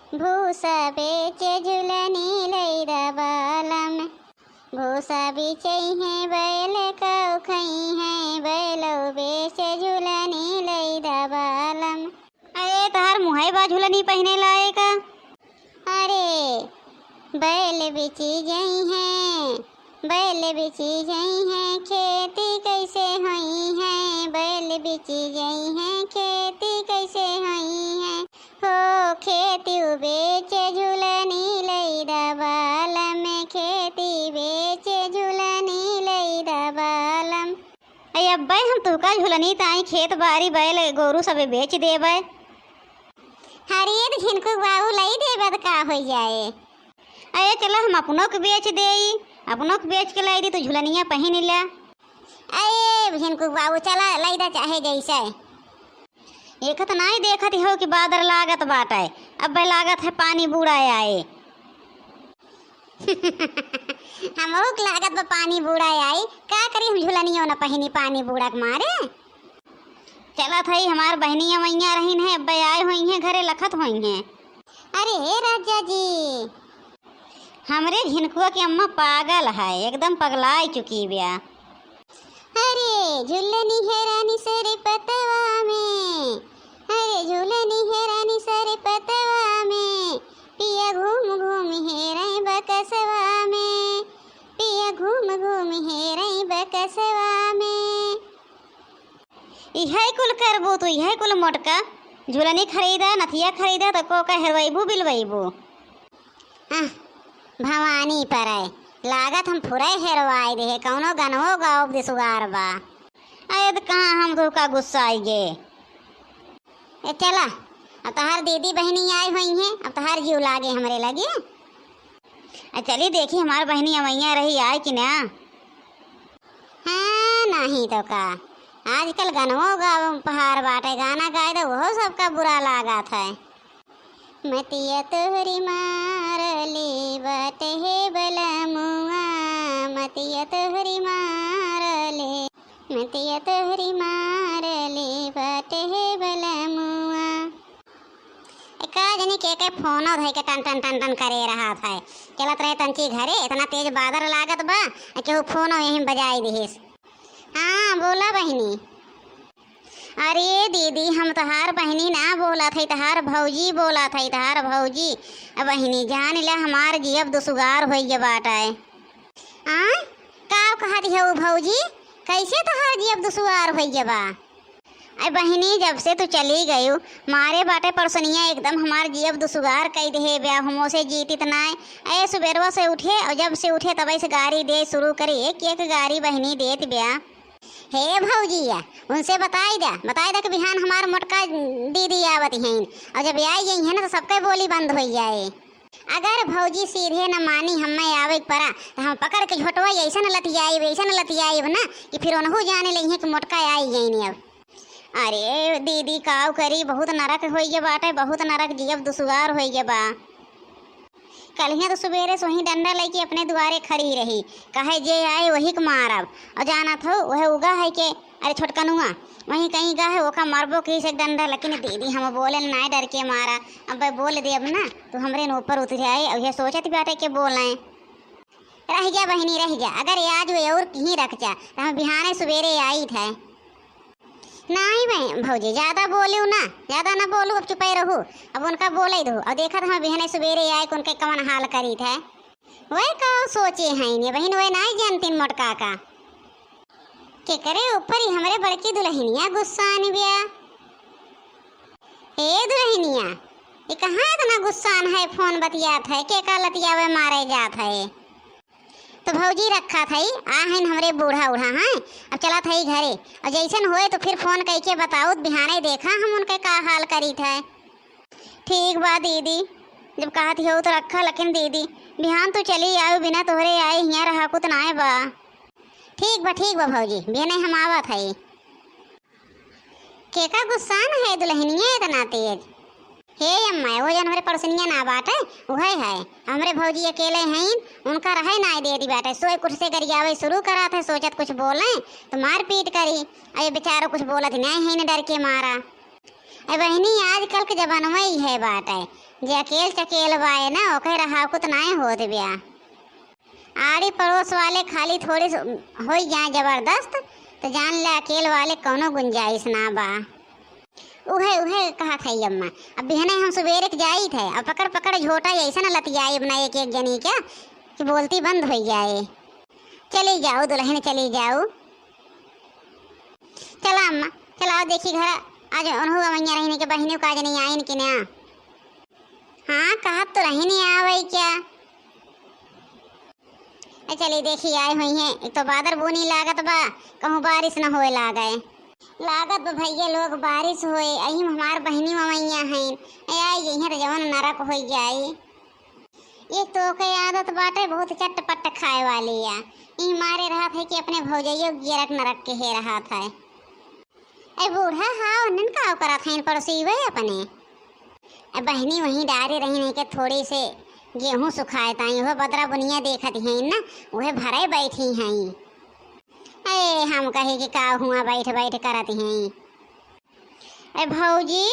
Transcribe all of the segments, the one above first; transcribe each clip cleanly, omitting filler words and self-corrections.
भूसा बेचे झुलनी लैदा बालम। भूसा बिचई है बैल कौ खई है बैलो बेचे झुलनी लैदा बालम। अरे तहार मुहाई बा झुलनी पहने लाए का? अरे बैल बिची गई हैं, बैल बिची गई हैं, खेती कैसे हुई है बैल बिची गई हैं, खेती कैसे हुई है हो खेती बेचे झुलनी लैदा बालम। खेती बेचे झुलनी लैदा बालम। अरे अब्बे हम तुका झुलनी ताई खेत बारी बैल गोरू सबे बेच देबै। हरियत झिनकू बाबू लई देबद का हो जाए। अरे चला हम अपनों के बेच देई, अपनों के बेच के लाई दी तो झुलनिया पहन ला। अरे झिनकू बाबू चला लईदा चाहे जैसे। एकत नहीं देखत हो कि बादर लागत बाटे, अब लागत है पानी बूढ़ा आए। हमरो के लागत बा पानी बूढ़ा आई, का करी हम झुलनियो न पहनी पानी बूढ़ा के मारे। चला थई हमार बहनिया मैया रहीन है, अब आए हुई हैं घरे लखत हुई हैं। अरे राजा जी हमरे झिनकुआ की अम्मा पागल है, एकदम पगलाई चुकी बिया। अरे झुलनी है रानी सरे पतवा में, अरे झुलनी है रानी सरे पतवा में, पिया घूम घूम हेरई बकसवा में, पिया घूम घूम हेरई बकसवा में। यही कुल करबू तू, यही कुल मोटका झुलनी खरीदा नथिया खरीदा तो को का हेरवैबू बिलवैबू। भवानी पर है लागत हम फुरे हेरवाई दे कौनो गनवो गाँव दे सुगार बा। अरे तो कहाँ हम तो का गुस्सा आई गे। ए चला अब तहार दीदी बहनी आई हुई हैं, अब तहार जीव लागे हमरे लगे। चली देखी हमार बहनी मैया रही आए कि ना। हाँ नहीं तो का आजकल गनवो गाँव पहाड़ बाटे गाना गाए तो वो सबका बुरा लागत है। मतिया तोहरी मारली बटे हे बलमुआ, मतिया तोहरी मारले, मतिया तोहरी मारली बटे हे बलमुआ। का जनी के फोनो धई के टन टन टन टन करे रहा था। चलत रहे तंची घरे इतना तेज बादर लागत बा केहू फोनो यहीं बजाई दिहिस। हाँ बोला बहनी। अरे दीदी हम तहार बहनी ना बोला थी, तहार भौजी बोला थी, तहार भौजी। बहनी जान ला हमार जियब दुसुगार हो गया बाटाए। का कहा दी हो भौजी, कैसे तहार जियब दुसुगार हो गया बा? अरे बहनी जब से तू चली गई मारे बाटे परसनिया एकदम हमार जियब दुसुगार कई दे ब्या, हमो से जीत इतना है। ए सुबेरवा से उठे और जब से उठे तब से गाड़ी दे शुरू करी, एक एक गाड़ी बहनी देत ब्या। हे भौजी उनसे बताई दा कि बिहान हमार मोटका दीदी आवत हैं और जब आई गई है ना तो सबके बोली बंद हो जाए। अगर भौजी सीधे न मानी हमें आवे पड़ा तो हम पकड़ के झोटवा ऐसा न लतियाई ना कि फिर उन्हों जाने लगी है कि मोटका आई गई नहीं अब। अरे दीदी काव करी बहुत नरक हो गया बाटे, बहुत नरक जियब दुसुगार हो गया बा। कल तो सवेरे सोही डंडा लेके अपने द्वारे खड़ी रही, कहे जे आए वही को मारब और जाना था वह उगा है के अरे छोटकनुआ वहीं कहीं गा है ओका मारबो किस एक डंडा। लेकिन दीदी हम बोले ना डर के मारा, अब बोल दे अब ना तो हमरे ऊपर उतर जाए और यह सोचत बाटे के बोलें। रह जा बहनी रह जा, अगर आज वो और कहीं रख जा तो हम बिहाने सवेरे आई थे। नहीं मैं भौजी ज़्यादा बोलूँ ना, ज़्यादा ना बोलूँ, अब चुपे रहूँ। अब उनका बोले दो और देखा था बिहने सवेरे आए उनके कवन हाल करी थे। वही कहो सोचे हैं नहीं बहन, वही नहीं जानती मोटका का के करे ऊपर ही हमारे बड़की दुल्हनिया गुस्सा आनी बिया। ए दुल्हनिया ये कहाँ इतना गुस्सा है, फोन बतियात है के का लतियावे मारे जात है। तो भौजी रखा था आहन हमरे बूढ़ा उढ़ा हैं, अब चला था घरे और जैसन होए तो फिर फोन करके बताओ बिहाने देखा हम उनके का हाल करी थे। ठीक बा दीदी जब कहा थी हो तो रखा, लेकिन दीदी बिहान तो चली आयो बिना तोहरे आए यहाँ रहा कुछ ना बा। ठीक बा भौजी बिहाने हम आवत है। के का गुस्सा न है दुल्हनिया इतना तेज। हे अम्मा वो जन हमारे पड़ोसनिया ना बाटे वही है हमरे भौजी अकेले हैं, उनका रहे ना दे दी बाटे। सोए कुछ से गरियावे शुरू करा थे, सोचत कुछ बोले तो मार पीट करी। अरे बेचारो कुछ बोलत नहीं है न डर के मारा। बहनी आजकल के जमाना में ही है बात है, जे अकेल चकेल बाए ना ओके रहा कुछ नाए होत ब्या। आड़ी पड़ोस वाले खाली थोड़ी हो जाए जबरदस्त तो जान ले अकेल वाले कोनो गुंजाइश ना बा। उहे उहे कहा था अम्मा, अब बिहने हम सवेरे के जाई थे, अब पकड़ पकड़ झोटा ऐसा ना लतियाई अपना एक एक जनी क्या कि बोलती बंद हो जाए। चली जाओ दुल्हन चली जाओ। चला अम्मा चलाओ, देखी घर आज उन्हों मैया रहने के बहनों का आज नहीं आइन कि ना। हाँ कहा तो रहने आवे क्या। चली देखी आए हुई हैं, एक तो बादर बोनी लागत बा, कहूँ बारिश न होए लागे लागत बा भैया लोग बारिश होए। अही हमार बहनी ममैया हैं आई यही तो जवन नरक हो जाए। एक तो के आदत बाटे बहुत चटपट खाए वाली है, यही मारे रहा था कि अपने भौजैयो गिरक नरक के हे रहा था। ए बूढ़ा हाँ उन्हन का करा था पड़ोसी वे अपने बहनी वहीं डारे रही के थोड़ी से गेहूँ सुखाए ताई वह बदरा बुनिया देखत हैं ना, वह भरे बैठी हैं। अरे हम कहे कि का हुआ बैठ बैठ करत हैं। अरे भौजी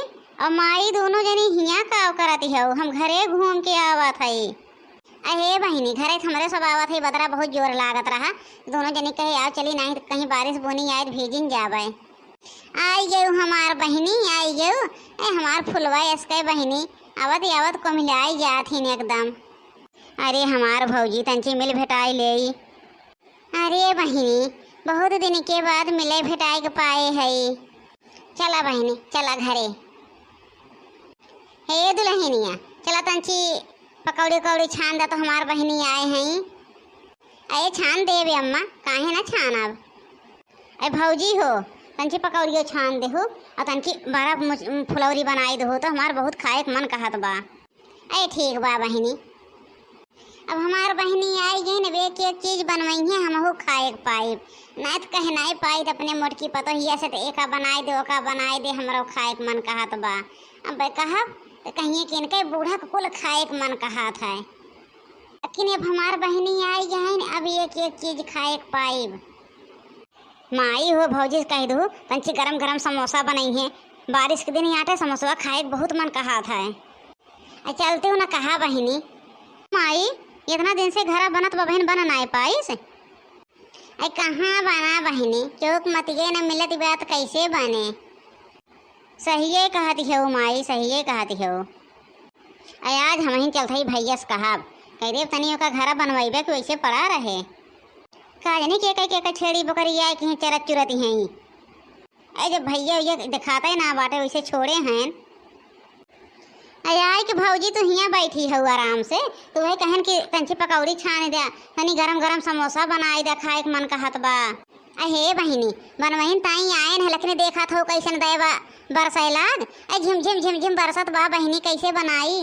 और माई दोनों जनी हिया का करती हो, हम घरे घूम के आवत है। अरे बहनी घरे हमारे सब आवत है, बदरा बहुत जोर लागत रहा, दोनों जनी कहे आओ चली नहीं तो कहीं बारिश बुनी आए भेजिन जावे। आई गयो हमार बहनी आई गयो, हमार फुलवा इसके बहनी आवत आवत को मिलाई जात ही एकदम। अरे हमार भौजी तंची मिल भेटाई ले। अरे बहनी बहुत दिन के बाद मिले भेटाई के पाए है। चला बहनी चला घरे। हे दुल्हनिया चला तंची पकौड़ी उकौड़ी छान दा तो हमार बहनी आए हैं। अरे छान देवे अम्मा काहे ना छान अब। अरे भौजी हो तंची पकौड़ियो छान दे हो और तंची बड़ा फुलौरी बनाई दो तो हमार बहुत खाए के मन कहत बा। अरे ठीक बा बहनी, अब हमार बहनी आई गई न वे एक चीज़ बनवाई है हम खाए के पाइब नहीं तो कहे नहीं पाई तो अपने मोटकी पतोहिया से तो एका बनाए दे ओका बनाए दे हमारा खाए के मन कहत बा। अब कहब तो कहिए कि इनके बूढ़ा को कुल खाए के मन कहत है, लेकिन अब हमार बहनी आई गई अब एक एक चीज़ खाए के पाइब। माई हो भौजी कह दो तंची गरम गरम समोसा बनाई है, बारिश के दिन आटे समोसा खाए बहुत मन कहा था। चलते हो ना कहा बहनी माई इतना दिन से घर बनत बहन बन ना पाई से। अरे कहाँ बना बहनी चौक मतिए न मिलत बात कैसे बने। सही कहती हो माई सही कहती हो। अरे आज हम ही चलते ही भैया से कहा कह दे तनियों का घर बनवाइबे कि वैसे पड़ा रहे काजनी के छेड़ी बकरी आए कहीं चरत चुरती हैं। अरे जब भैया ये दिखाते ही ना बाटे वैसे छोड़े हैं। अरे आए कि भौजी तो हियाँ बैठी हो आराम से तो वही कहन कि तंची पकौड़ी छान दे तनी गरम गरम समोसा बनाई दे खाए के मन कहत बा। अहे बहिनी बनवहीन ताई आए न लेकिन देखा थो कैसन देवा बरसाए लाग। अरे झिम झिम झिम झिम बरसत बा बहिनी कैसे बनाई।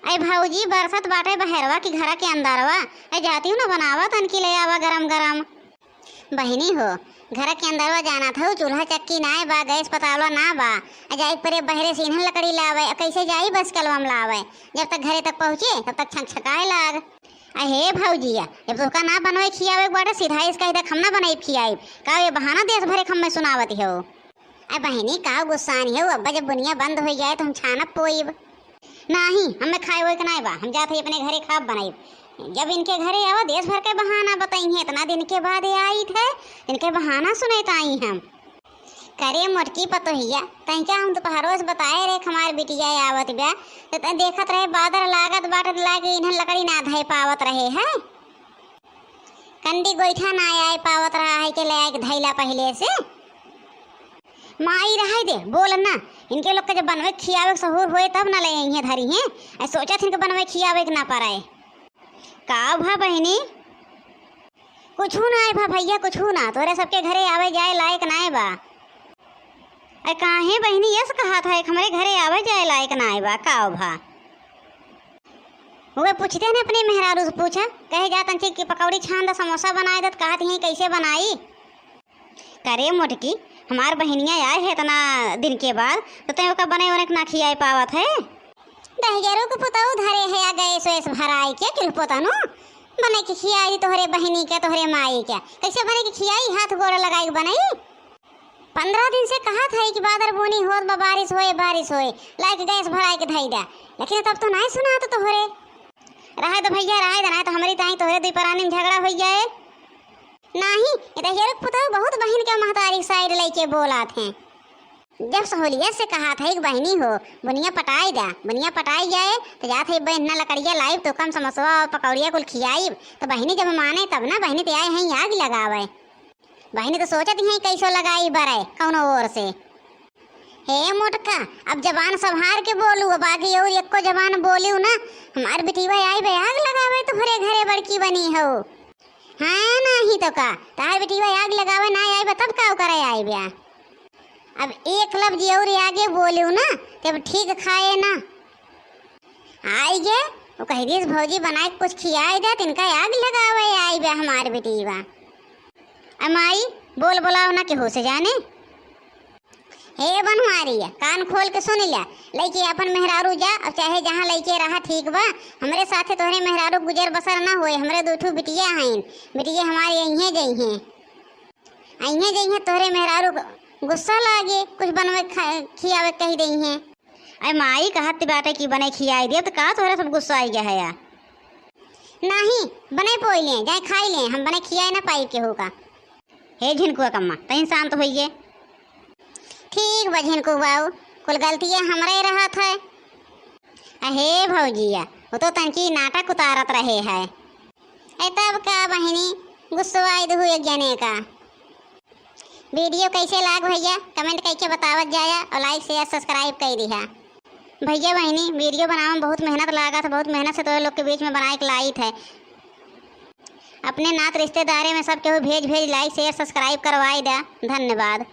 अरे भौजी बरसत बाटे बहरवा की घर के अंदरवा। अरे जाती हूँ ना बनावा तन की ले आवा गरम गरम। बहिनी हो घर के अंदरवा जाना था चूल्हा चक्की ना बा गैस पतावला ना बा जाए परे बहरे से इन्हन लकड़ी लावे कैसे जाई बस कलवा में लावे जब तक घरे तक पहुँचे तब तक छकछकाए लाग। अहे भौजिया जब तो का ना बनवाई खियावे बाटे सीधा इसका इधर हम ना बनाई खियाई का ये बहाना देश भरे खम में सुनावती हो। अरे बहिनी का गुस्सानी हो अब्बा जब बुनिया बंद हो जाए तो हम छानब पोइब नहीं हमें खाए हुए नहीं बा हम जाते अपने घरे खाब बनाई। जब इनके घरे आवा देश भर के बहाना बताई हैं इतना दिन के बाद आई थे इनके बहाना सुनते आई हम करे मोटकी पतोहिया तंचा हम दोपहरों से बताए रे हमार बिटिया आवत ब्या तो देखत रहे बादर लागत बाटत लागे इन्हन लकड़ी ना धय पावत रहे है कंडी गोईठा ना आए पावत रहा है के ले धैला पहले से माई रहा दे बोल ना इनके लोग के जब बनवे खियावे सहूर होए तब ना ले यहाँ धरी हैं सोचा थे बनवे खियावे ना पाए का भा बहनी कुछ ना आए भा भैया कुछ ना तोरे सबके घरे आवे जाए लायक ना बा। अरे काहे बहनी यस कहा था एक हमारे घरे आवे जाए लायक ना बा का भा वो पूछते ने अपने मेहरारू से पूछा कहे जा तंची की पकौड़ी छान दा समोसा बनाए दत कहती हैं कैसे बनाई करे मोटकी हमार बहनियाँ आए है इतना दिन के बाद तो तेरे का बने उन्हें ना खियाए पावत है दहजरों को पुताऊ धरे है या गए सोएस भराई क्या किल पोतानु बने की खियाई तोहरे बहनी के तोहरे माई क्या कैसे बने की खियाई हाथ गोड़ लगाई बनाई 15 दिन से कहा था कि बादल बोनी हो बारिश होए लाइक गैस भराए के धई दा, लेकिन तब तो नहीं सुना तो तोहरे। रहे तो भैया रहे तो, नहीं तो हमारी ताई तोहरे दुई परानी में झगड़ा हो जाए। नहीं ये पुता बहुत बहन के महतारी साइड लेके बोला थे। जब सहूलियत से कहा था एक बहनी हो बुनिया पटाई दा, बुनिया पटाई जाए तो जात है बहन लकड़िया लाइब तो कम समोसा और पकौड़िया कुल खियाई, तो बहनी जब माने तब ना बहनी तो आए हैं आग लगावे। बहनी तो सोचत हैं कैसो लगाई बरे कौनो ओर से। हे मोटका अब जबान संभार के बोलू, बाकी और एको जबान बोलू ना हमार बेटीवा आई बे आग लगावे तो घरे घरे बड़की बनी हो। हाँ नहीं तो का तार बेटीवा आग लगावे ना आई तब का करे आई ब्या। अब एक लफ्ज और आगे बोलू ना तब ठीक खाए ना आई गे वो कह दी भौजी बनाए कुछ खियाए दे तिनका आग लगावे आई बे हमार बेटीवा। अमाई बोल बोलाओ ना केहू से जाने। हे बनवारी कान खोल के सुन लिया, लइके अपन मेहरारू जा, अब चाहे जहाँ लइके रहा ठीक बा, हमरे साथे तोहरे मेहरारू गुजर बसर ना होए। हमरे दूठू बिटिया हैं, बिटिया हमारी अइहे जइहे तोहरे मेहरारू गुस्सा लागे कुछ बनवे खियावे कह दई हैं। अरे माई कहत बाटे कि बने खियाई दे तो का तोहरा सब गुस्सा आई गया है या? नहीं बने पोई ले जाए खाई ले, हम बने खियाए ना पाई केहू का। हे झिनकुआ कम्मा तहीं शांत होइए। ठीक बा झिनकू बाऊ कुल गलतियाँ हमरे रहा था। अहे भौजिया वो तो तनकी नाटक उतारत रहे है। तब का बहनी गुस्सा आई दू एक जने का। वीडियो कैसे लाग भैया कमेंट करके बतावत जाया और लाइक शेयर सब्सक्राइब कर दिया। भैया बहनी वीडियो बनाने में बहुत मेहनत लगा था, बहुत मेहनत से तो लोग के बीच में बनाए के लाई थे। अपने नात रिश्तेदारे में सब केहू भेज लाइक शेयर सब्सक्राइब करवाई दे। धन्यवाद।